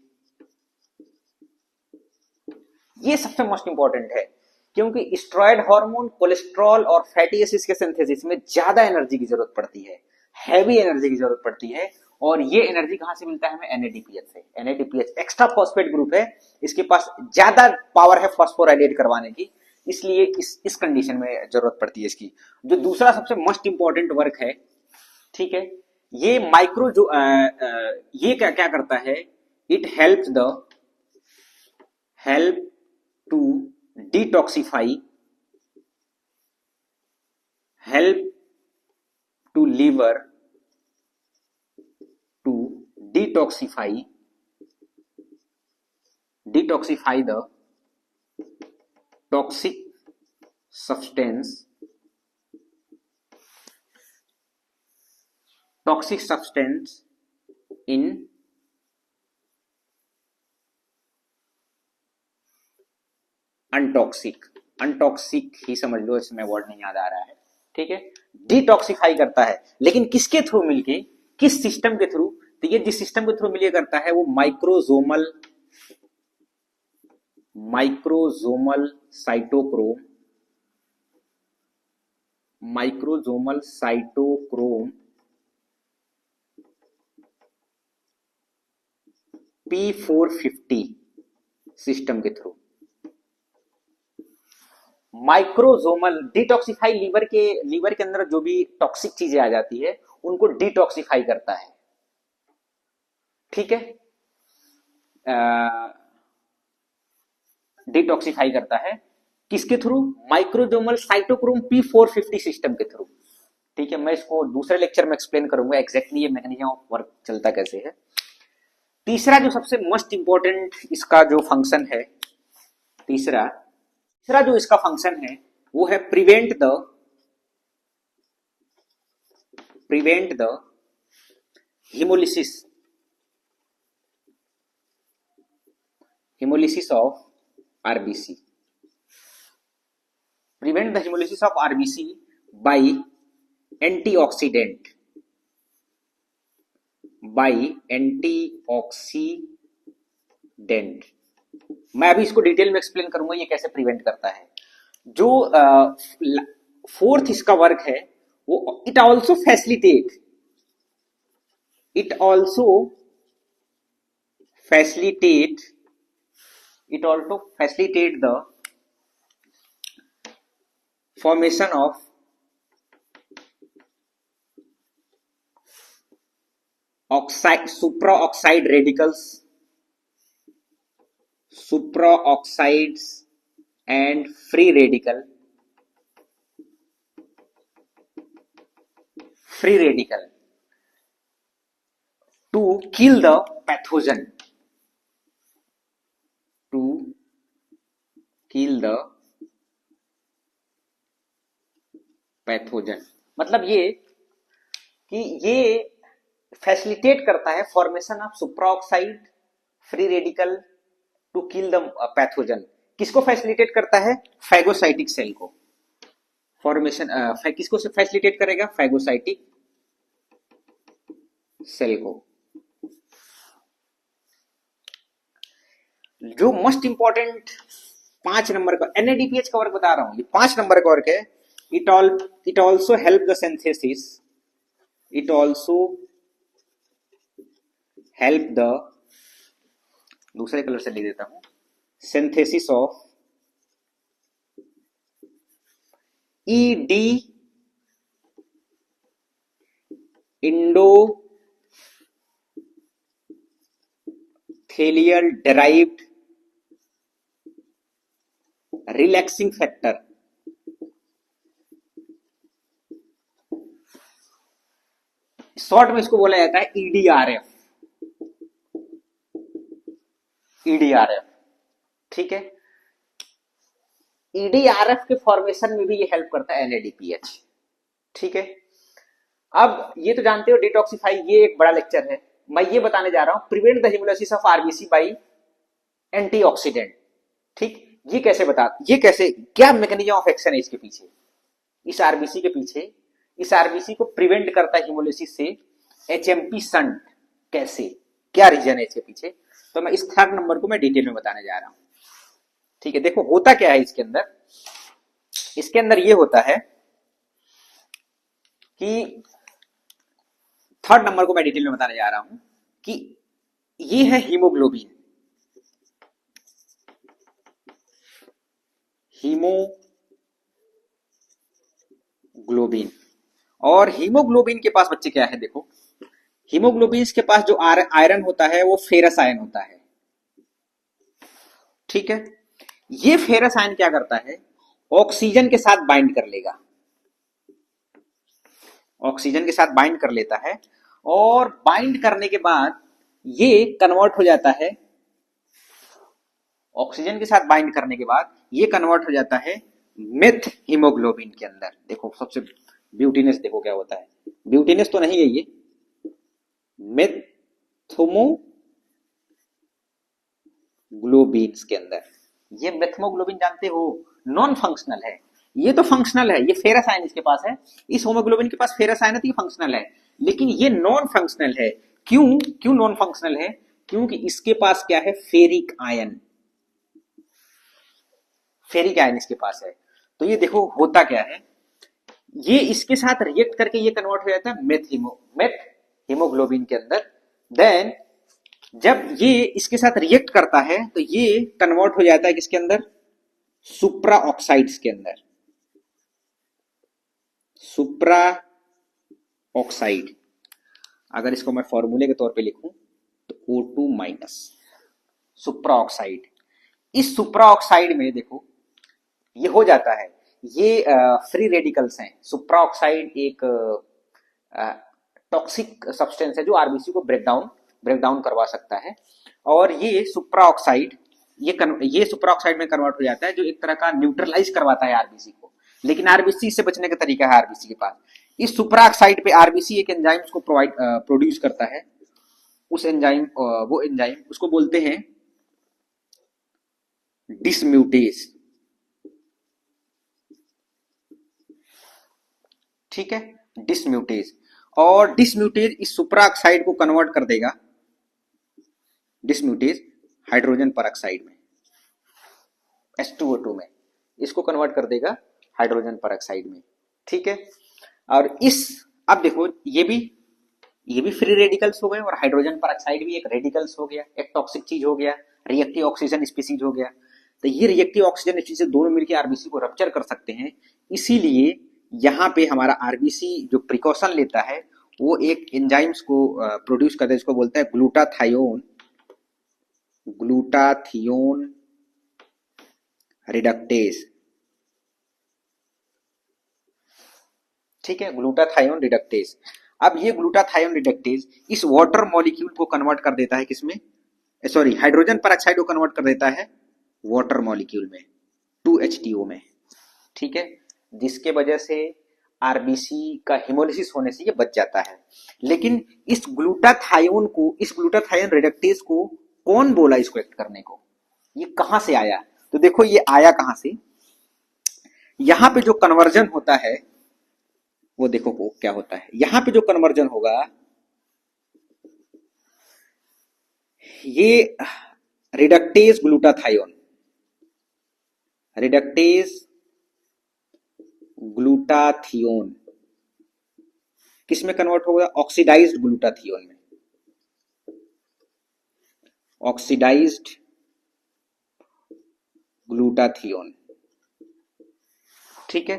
ये सबसे मोस्ट इंपॉर्टेंट है क्योंकि स्टेरॉयड हार्मोन, कोलेस्ट्रॉल और फैटी एसिड्स के सिंथेसिस में ज्यादा एनर्जी की जरूरत पड़ती है, हैवी एनर्जी की जरूरत पड़ती है। और ये एनर्जी कहां से मिलता है हमें? NADPH से। NADPH एक्स्ट्रा फॉस्फेट ग्रुप है, इसके पास ज्यादा पावर है फॉस्फोराइलेट करवाने की, इसलिए इस कंडीशन में जरूरत पड़ती है इसकी। जो दूसरा सबसे मोस्ट इंपॉर्टेंट वर्क है, ठीक है, ये माइक्रो जो ये क्या क्या करता है, it help to detoxify, help to liver to detoxify the toxic substance in untoxic ही समझ लो, इसमें वर्ड नहीं याद आ रहा है, ठीक है। डिटॉक्सिफाई करता है, लेकिन किसके थ्रू मिलके, किस सिस्टम के थ्रू? तो ये जिस सिस्टम के थ्रू मिलके करता है वो माइक्रोजोमल साइटोक्रोम P450 सिस्टम के थ्रू। माइक्रोजोमल डिटॉक्सिफाई, लीवर के अंदर जो भी टॉक्सिक चीजें आ जाती है उनको डिटॉक्सिफाई करता है, ठीक है, डिटॉक्सिफाई करता है किसके through? Microsomal cytochrome P450 system के थ्रू, ठीक है। मैं इसको दूसरे लेक्चर में एक्सप्लेन करूंगा एग्जैक्टली ये मैकेनिज्म ऑफ वर्क चलता कैसे है। तीसरा जो सबसे मोस्ट इंपॉर्टेंट इसका जो फंक्शन है, तीसरा जो इसका फंक्शन है वो है prevent the hemolysis of RBC, prevent the hemolysis of RBC by antioxidant, मैं अभी इसको डिटेल में एक्सप्लेन करूंगा ये कैसे प्रिवेंट करता है। जो फोर्थ इसका वर्क है वो it also facilitate the formation of supraoxide supraoxides and free radical to kill the pathogen, मतलब ये कि ये फैसिलिटेट करता है formation of superoxide free radical to kill the pathogen. किसको फैसिलिटेट करता है? फैगोसाइटिक सेल को। फॉर्मेशन किसको फैसिलिटेट करेगा? फैगोसाइटिक सेल को। जो मोस्ट इंपॉर्टेंट 5 नंबर का NADPH का वर्क बता रहा हूं, ये 5 नंबर का वर्क है। It also help the synthesis, दूसरे कलर से लिख देता हूं, synthesis of ED failure derived relaxing factor, short में इसको बोला जाता है ईडीआरएफ। ईडीआरएफ, ठीक है। ईडीआरएफ के फॉर्मेशन में भी ये हेल्प करता है एनएडीपीएच, ठीक है। अब ये तो जानते हो डिटॉक्सिफाई, ये एक बड़ा लेक्चर है। मैं ये बताने जा रहा हूं prevent the haemolysis of RBC by antioxidant, ठीक। ये कैसे ये कैसे, क्या मैकेनिज्म ऑफ एक्शन है इसके पीछे, इस आरबीसी के पीछे, इस आरबीसी को प्रिवेंट करता है हिमोलाइसिस से एचएमपी शंट, कैसे, क्या रीजन है इसके पीछे, तो मैं इस थर्ड नंबर को मैं डिटेल में बताने जा रहा हूं, ठीक है। देखो होता क्या है इसके अंदर, इसके अंदर ये होता है कि थर्ड नंबर को मैं डिटेल में बताने जा रहा हूं कि ये है हीमोग्लोबिन, हीमोग्लोबिन। और हीमोग्लोबिन के पास बच्चे क्या है, देखो हीमोग्लोबिन के पास जो आयरन होता है वो फेरस आयन होता है, ठीक है। ये फेरस आयन क्या करता है, ऑक्सीजन के साथ बाइंड कर लेगा, ऑक्सीजन के साथ बाइंड कर लेता है, और बाइंड करने के बाद ये कन्वर्ट हो जाता है, ऑक्सीजन के साथ बाइंड करने के बाद ये कन्वर्ट हो जाता है मेथ हीमोग्लोबिन के अंदर। देखो सबसे ब्यूटीनेस देखो क्या होता है, ब्यूटीनेस तो नहीं है ये, मेथमोग्लोबिन के अंदर। ये मेथमोग्लोबिन जानते हो नॉन फंक्शनल है, ये तो फंक्शनल है, ये फेरस आयन इसके पास है, इस होमोग्लोबिन के पास फेरस आयन है तो ये फंक्शनल है, लेकिन ये नॉन फंक्शनल है। क्यों, क्यों नॉन फंक्शनल है, क्योंकि इसके पास क्या है, फेरिक आयन, फेरिक आयन इसके पास है। तो ये देखो होता क्या है, ये इसके साथ रिएक्ट करके ये कन्वर्ट हो जाता है मेथ हीमोग्लोबिन के अंदर। देन जब ये इसके साथ रिएक्ट करता है तो ये कन्वर्ट हो जाता है किसके अंदर, सुप्रा ऑक्साइड्स के अंदर, सुप्रा ऑक्साइड। अगर इसको मैं फॉर्मूले के तौर पे लिखूं तो O2 माइनस सुप्रा ऑक्साइड। इस सुप्रा ऑक्साइड में देखो ये हो जाता है, ये फ्री रेडिकल्स हैं। सुप्रा ऑक्साइड एक टॉक्सिक सब्सटेंस है जो आरबीसी को ब्रेक डाउन करवा सकता है, और ये सुप्रा ऑक्साइड ये सुप्रा ऑक्साइड में कन्वर्ट हो जाता है, जो एक तरह का न्यूट्रलाइज करवाता है आरबीसी को। लेकिन आरबीसी से बचने का तरीका है आरबीसी के पास, इस सुप्रा ऑक्साइड पे आरबीसी एक एंजाइम को प्रोड्यूस करता है, उस एंजाइम वो एंजाइम उसको बोलते हैं डिसम्यूटेज, ठीक है, डिसम्यूटेज। और डिसम्यूटेज इस सुप्रा ऑक्साइड को कन्वर्ट कर देगा, डिसम्यूटेज हाइड्रोजन परऑक्साइड में, H2O2 में, इसको कन्वर्ट कर देगा हाइड्रोजन परऑक्साइड में, ठीक है। और अब देखो ये भी फ्री रेडिकल्स हो गए, और हाइड्रोजन परऑक्साइड भी एक रेडिकल्स हो गया, एक टॉक्सिक चीज हो गया, रिएक्टिव ऑक्सीजन स्पीसीज हो गया। तो ये रिएक्टिव ऑक्सीजन स्पीसीज दोनों मिलकर आरबीसी को रप्चर कर सकते हैं। इसीलिए यहाँ पे हमारा आरबीसी जो प्रिकॉशन लेता है वो एक एंजाइम्स को प्रोड्यूस करता है, इसको बोलता है ग्लूटाथियोन रिडक्टेज, ठीक है, ग्लूटाथायोन रिडक्टेज। अब ये ग्लूटाथायोन रिडक्टेज इस वाटर मॉलिक्यूल को कन्वर्ट कर देता है किसमें, सॉरी हाइड्रोजन परऑक्साइड को कन्वर्ट कर देता है वाटर मॉलिक्यूल में, 2H2O में, ठीक है, जिसके वजह से आरबीसी का हिमोलिसिस होने से ये बच जाता है। लेकिन इस ग्लूटाथायोन रिडक्टेज को कौन बोला इसको एक्ट करने को, ये कहां से आया, तो देखो ये आया कहां से, यहां पे जो कन्वर्जन होता है वो देखो वो क्या होता है, यहां पे जो कन्वर्जन होगा ये रिडक्टेज ग्लूटाथियोन किस में कन्वर्ट होगा, ऑक्सीडाइज्ड ग्लूटाथियोन में, ऑक्सीडाइज्ड ग्लूटाथियोन, ठीक है।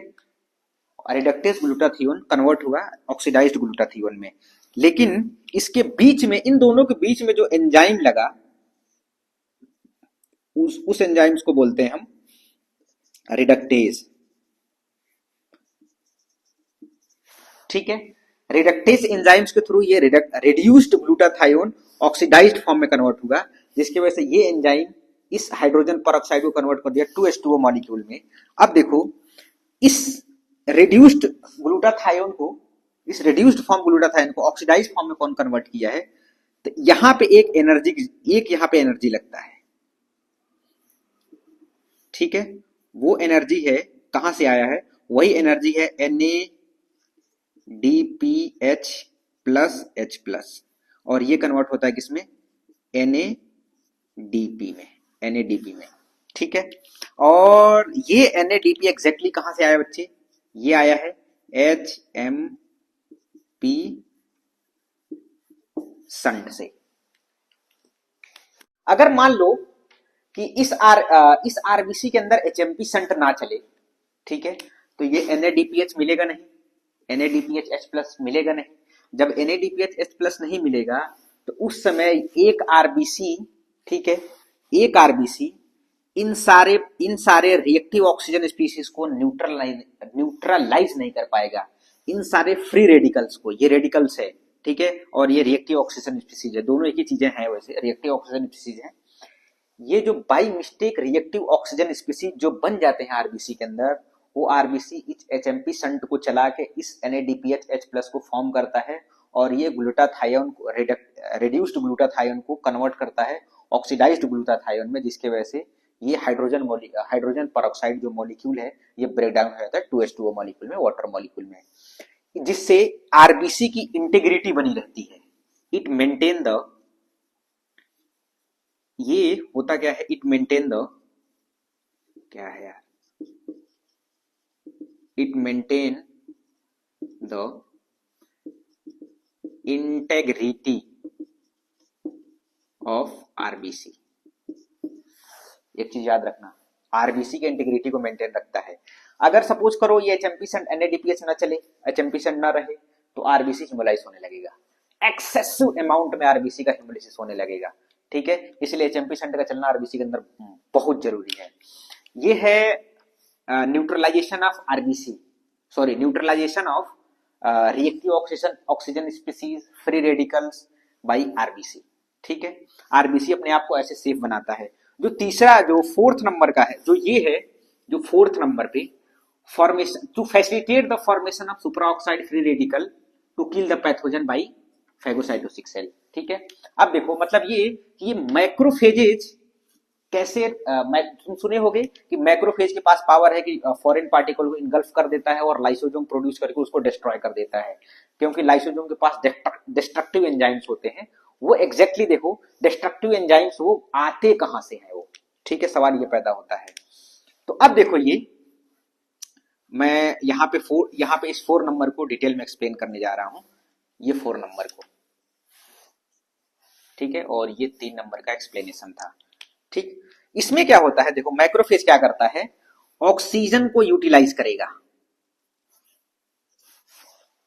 रिडक्टेज ग्लूटाथियोन कन्वर्ट हुआ ऑक्सीडाइज्ड ग्लूटाथियोन में। लेकिन इसके बीच में, इन दोनों के बीच में जो एंजाइम लगा उस एंजाइम्स को बोलते हैं हम रिडक्टेज। ठीक है, रिडक्टेज एंजाइम्स के थ्रू ये रिड्यूस्ड ग्लूटाथायोन ऑक्सीडाइज्ड फॉर्म में कन्वर्ट होगा, जिसकी वजह से ये एंजाइम इस हाइड्रोजन परऑक्साइड को कन्वर्ट कर दिया 2H2O मॉलिक्यूल में। अब देखो इस रिड्यूस्ड ग्लूटाथायोन को, इस रिड्यूस्ड फॉर्म ग्लूटाथायोन को ऑक्सीडाइज्ड फॉर्म में कौन कन्वर्ट किया है? तो यहां पे एक यहां पे एनर्जी लगता है। ठीक है, वो एनर्जी है, कहां से आया है? वही एनर्जी है NADPH प्लस H प्लस, और ये कन्वर्ट होता है किसमें? NADP में, NADP में। ठीक है, और ये NADP एग्जैक्टली कहां से आया बच्चे? ये आया है HMP संट से। अगर मान लो कि इस आरबीसी के अंदर एचएमपी संट ना चले, ठीक है, तो ये NADPH मिलेगा नहीं, NADPH H प्लस मिलेगा नहीं। जब NADPH H प्लस नहीं मिलेगा तो उस समय एक आरबीसी, ठीक है, एक आरबीसी इन सारे रिएक्टिव ऑक्सीजन स्पीशीज को न्यूट्रलाइज नहीं कर पाएगा, इन सारे फ्री रेडिकल्स को। ये रेडिकल्स है, ठीक है, और ये रिएक्टिव ऑक्सीजन स्पीशीज है, दोनों एक ही चीजें हैं, वैसे रिएक्टिव ऑक्सीजन स्पीशीज है। ये जो by mistake reactive oxygen species जो बन जाते हैं आरबीसी के अंदर, वो आरबीसी इस एचएमपी संट को चला के इस NADPH H प्लस को फॉर्म करता है, और ये ग्लूटाथायोन को, रिड्यूस्ड ग्लूटाथायोन को कन्वर्ट करता है ऑक्सीडाइज्ड ग्लूटाथायोन में, जिसके वजह से ये हाइड्रोजन परऑक्साइड जो मॉलिक्यूल है ये ब्रेक डाउन हो जाता है 2H2O मॉलिक्यूल में, वाटर मॉलिक्यूल में, जिससे आरबीसी की इंटीग्रिटी बनी रहती है। इट मेंटेन द, ये होता क्या है? इट मेंटेन द, क्या है यार, it maintain the integrity of RBC. एक चीज याद रखना, आरबीसी की इंटीग्रिटी को मेंटेन रखता है। अगर सपोज करो ये एचएमपी संट NADPH ना चले, एचएमपी संट ना रहे, तो आरबीसी हिमोलाइज होने लगेगा, एक्सेसिव अमाउंट में आरबीसी का हिमोलाइसिस होने लगेगा। ठीक है, इसलिए एचएमपी संट का चलना आरबीसी के अंदर बहुत जरूरी है। ये है neutralisation of RBC, sorry neutralisation of reactive oxygen species free radicals by RBC. ठीक है, आरबीसी अपने आप को ऐसे सेफ बनाता है। जो तीसरा, जो फोर्थ नंबर का है, जो ये है, जो फोर्थ नंबर पे formation to facilitate the formation of superoxide free radical to kill the pathogen by phagocytic cell. ठीक है, अब देखो मतलब ये मैक्रोफेजेज कैसे, तुम सुने होगे कि मैक्रोफेज के पास पावर है कि फॉरेन पार्टिकल को इनगल्फ कर देता है और लाइसोसोम प्रोड्यूस करके उसको डिस्ट्रॉय कर देता है, क्योंकि लाइसोसोम के पास डिस्ट्रक्टिव एंजाइम्स होते हैं। वो एग्जैक्टली देखो डिस्ट्रक्टिव एंजाइम्स वो आते कहां से हैं वो, ठीक है, सवाल ये पैदा होता है। तो अब देखो ये मैं यहाँ पे इस 4 नंबर को डिटेल में एक्सप्लेन करने जा रहा हूं, ये 4 नंबर को, ठीक है, और ये 3 नंबर का एक्सप्लेनेशन था। ठीक, इसमें क्या होता है, देखो मैक्रोफेज क्या करता है, ऑक्सीजन को यूटिलाइज करेगा,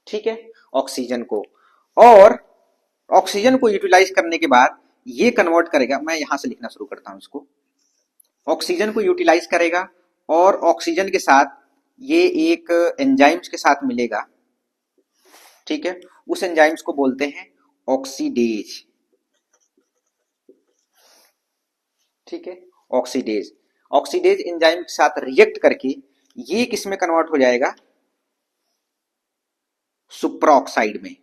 ठीक है, ऑक्सीजन को, और ऑक्सीजन को यूटिलाइज करने के बाद ये कन्वर्ट करेगा, मैं यहां से लिखना शुरू करता हूं इसको, ऑक्सीजन को यूटिलाइज करेगा और ऑक्सीजन के साथ ये एक एंजाइम्स के साथ मिलेगा, ठीक है, उस एंजाइम्स को बोलते हैं ऑक्सीडेज। ठीक है, ऑक्सीडेज एंजाइम के साथ रिएक्ट करके ये किस में कन्वर्ट हो जाएगा? सुपरऑक्साइड में।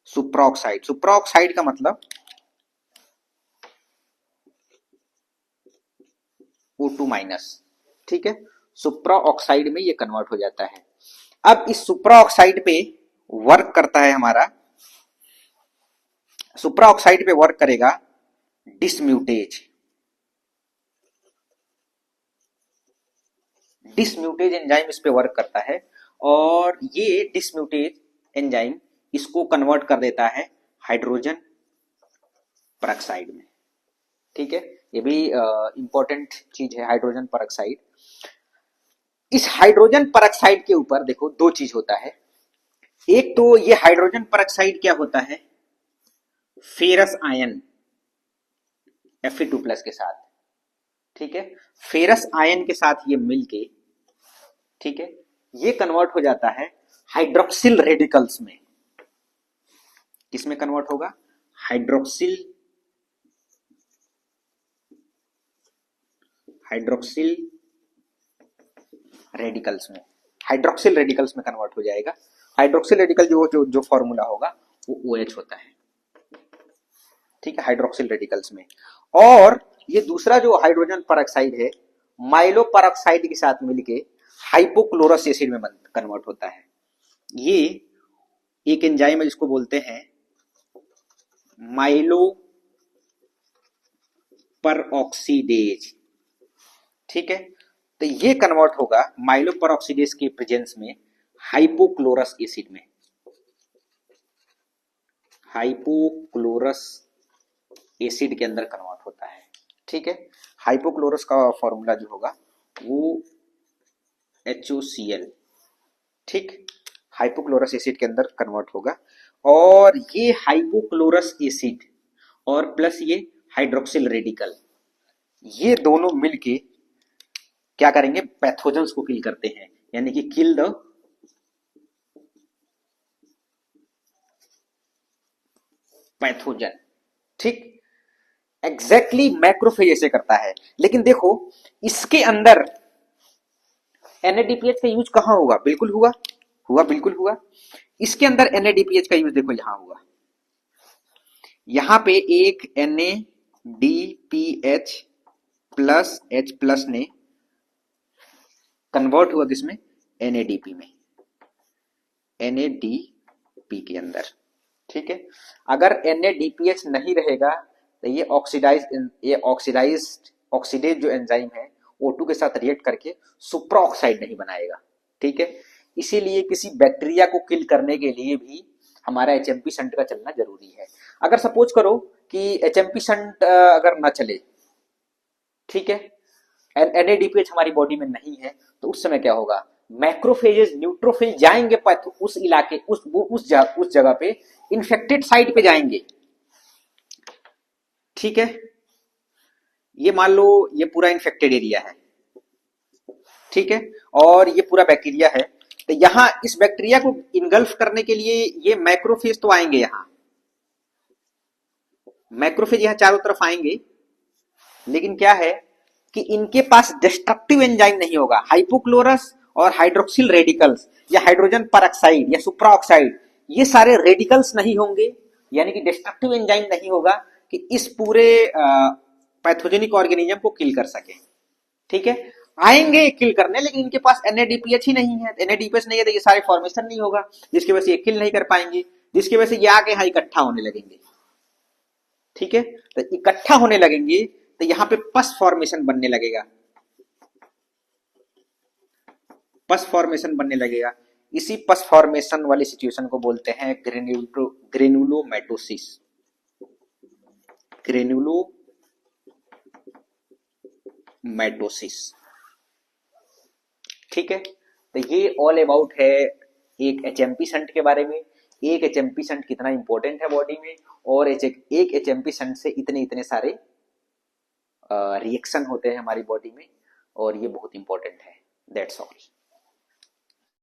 सुपरऑक्साइड का मतलब O2 माइनस, ठीक है, सुपरऑक्साइड में ये कन्वर्ट हो जाता है। अब इस सुपरऑक्साइड पे वर्क करता है हमारा, सुपरऑक्साइड पे वर्क करेगा डिसम्यूटेज एंजाइम इस पे वर्क करता है, और ये डिसम्यूटेज एंजाइम इसको कन्वर्ट कर देता है हाइड्रोजन परऑक्साइड में। ठीक है, ये भी इंपॉर्टेंट चीज है हाइड्रोजन परऑक्साइड। इस हाइड्रोजन परऑक्साइड के ऊपर देखो 2 चीज होता है, एक तो ये हाइड्रोजन परऑक्साइड क्या होता है, फेरस आयन Fe2+ के साथ, ठीक है। फेरस आयन के साथ ये मिलके, ठीक है, ये कन्वर्ट हो जाता है हाइड्रोक्सिल रेडिकल्स में। किसमें कन्वर्ट होगा? हाइड्रोक्सिल रेडिकल्स में। हाइड्रोक्सिल रेडिकल्स में कन्वर्ट हो जाएगा। हाइड्रोक्सिल रेडिकल जो फॉर्मूला होगा वो OH होता है, ठीक है, हाइड्रोक्सिल रेडिकल्स में। और ये दूसरा जो हाइड्रोजन परऑक्साइड है, माइलो परऑक्साइड के साथ मिलके हाइपोक्लोरस एसिड में कन्वर्ट होता है। ये एक एंजाइम है जिसको बोलते हैं माइलो परऑक्सीडेज, ठीक है। तो ये कन्वर्ट होगा माइलो परऑक्सीडेज के प्रेजेंस में हाइपोक्लोरस एसिड में। हाइपोक्लोरस एसिड के अंदर कन्वर्ट होता है, ठीक है। हाइपोक्लोरस का फॉर्मूला जो होगा वो HOCl, ठीक, हाइपोक्लोरस एसिड के अंदर कन्वर्ट होगा। और ये हाइपोक्लोरस एसिड और प्लस ये हाइड्रोक्सिल रेडिकल, ये दोनों मिलके क्या करेंगे? पैथोजेंस को किल करते हैं, यानी कि किल द पैथोजन, ठीक। एग्जैक्टली मैक्रोफेज ऐसे करता है। लेकिन देखो इसके अंदर NADPH का यूज कहां होगा? बिल्कुल बिल्कुल हुआ। इसके अंदर NADPH का यूज देखो यहां हुआ। यहां पे एक NADPH प्लस H+ ने कन्वर्ट हुआ किसमें? NADP में, NADP के अंदर, ठीक है। अगर NADPH नहीं रहेगा तो ये ऑक्सीडेज जो एंजाइम है O2 के साथ रिएक्ट करके सुप्रा ऑक्साइड नहीं बनाएगा, ठीक है। इसीलिए किसी बैक्टीरिया को किल करने के लिए भी हमारा HMP शंट का चलना जरूरी है। अगर सपोज करो कि HMP शंट अगर ना चले, ठीक है, NADPH हमारी बॉडी में नहीं है, तो उस समय क्या होगा? मैक्रोफेजेस न्यूट्रोफिल जाएंगे उस इलाके उस जगह पे, इन्फेक्टेड साइट पे जाएंगे, ठीक है। ये मान लो ये पूरा इन्फेक्टेड एरिया है, ठीक है, और ये पूरा बैक्टीरिया है। तो यहां इस बैक्टीरिया को इनगल्फ करने के लिए ये मैक्रोफेज तो आएंगे, यहां मैक्रोफेज यहां चारों तरफ आएंगे, लेकिन क्या है कि इनके पास डिस्ट्रक्टिव एंजाइम नहीं होगा। हाइपोक्लोरस और हाइड्रोक्सिल रेडिकल्स या हाइड्रोजन परऑक्साइड या सुप्रा ऑक्साइड, ये सारे रेडिकल्स नहीं होंगे, यानी कि डिस्ट्रक्टिव एंजाइम नहीं होगा कि इस पूरे पैथोजेनिक ऑर्गेनिज्म को किल कर सके, ठीक है। आएंगे किल करने, लेकिन इनके पास NADPH ही नहीं है। NADPH नहीं है तो ये सारे फॉर्मेशन नहीं होगा, जिसकी वजह से ये किल नहीं कर पाएंगे, जिसकी वजह से ये आके यहाँ इकट्ठा होने लगेंगे, ठीक है। तो इकट्ठा होने लगेंगे तो यहाँ पे पस फॉर्मेशन बनने लगेगा, पस फॉर्मेशन बनने लगेगा। इसी पस फॉर्मेशन वाली सिचुएशन को बोलते हैं ग्रेनुलोमैटोसिस। ग्रेनुलोमैटोसिस, ठीक है। तो ये ऑल अबाउट है एक HMP शंट के बारे में, एक HMP शंट कितना इंपॉर्टेंट है बॉडी में, और एक HMP शंट से इतने सारे रिएक्शन होते हैं हमारी बॉडी में, और ये बहुत इंपॉर्टेंट है। That's all.